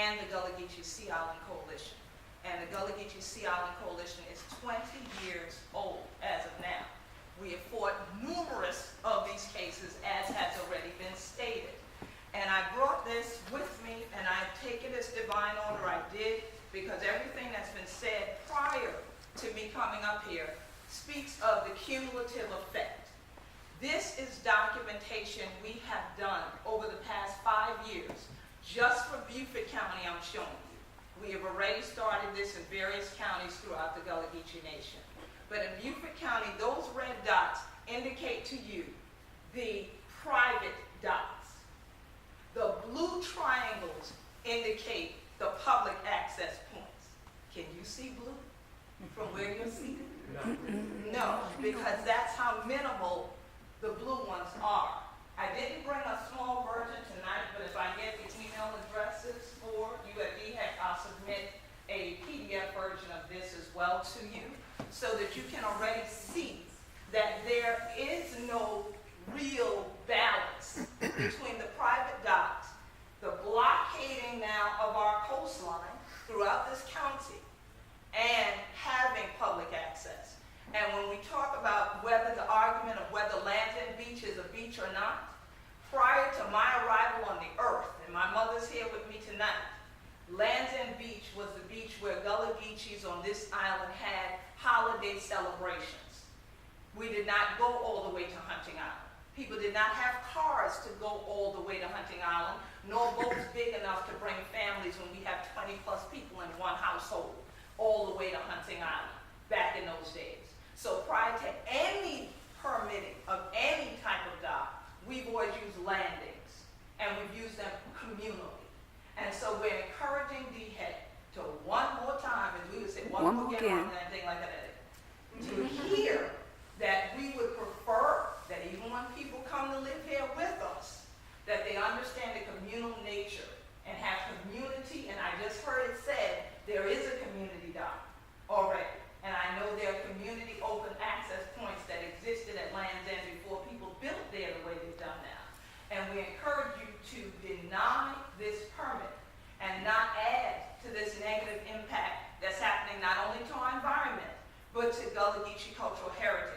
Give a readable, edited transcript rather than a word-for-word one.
and the Gullah Geechee Sea Island Coalition. And the Gullah Geechee Sea Island Coalition is 20 years old as of now. We have fought numerous of these cases, as has already been stated. And I brought this with me, and I take it as divine order. I did, because everything that's been said prior to me coming up here speaks of the cumulative effect. This is documentation we have done over the past 5 years, just for Beaufort County I'm showing you. We have already started this in various counties throughout the Gullah Geechee Nation. But in Beaufort County, those red dots indicate to you the private dots. The blue triangles indicate the public access points. Can you see blue from where you're seated? No, because that's how minimal the blue ones are. I didn't bring a small version tonight, but if I get the email addresses for you at DHEC, I'll submit a PDF version of this as well to you, so that you can already see that there is no real balance between the private dots, the blockading now of our coastline throughout this county, and having public access. And when we talk about whether the argument of whether Land's End Beach is a beach or not, prior to my arrival on the earth, and my mother's here with me tonight, Land's End Beach was the beach where Gullah Geechees on this island had holiday celebrations. We did not go all the way to Hunting Island. People did not have cars to go all the way to Hunting Island, nor boats big enough to bring families when we have 20 plus people in one household, all the way to Hunting Island back in those days. So prior to any permitting of any type of dock, we've always used landings, and we've used them communally. And so we're encouraging DHEC to one more time, as we would say, one more again on that thing like that, to hear that we would prefer that even when people come to live here with us, that they understand the communal nature and have community. And I just heard it said there is a community dock already. And I know there are community open access points that existed at Land's End before people built there the way they've done now. And we encourage you to deny this permit and not add to this negative impact that's happening not only to our environment, but to Gullah Geechee cultural heritage.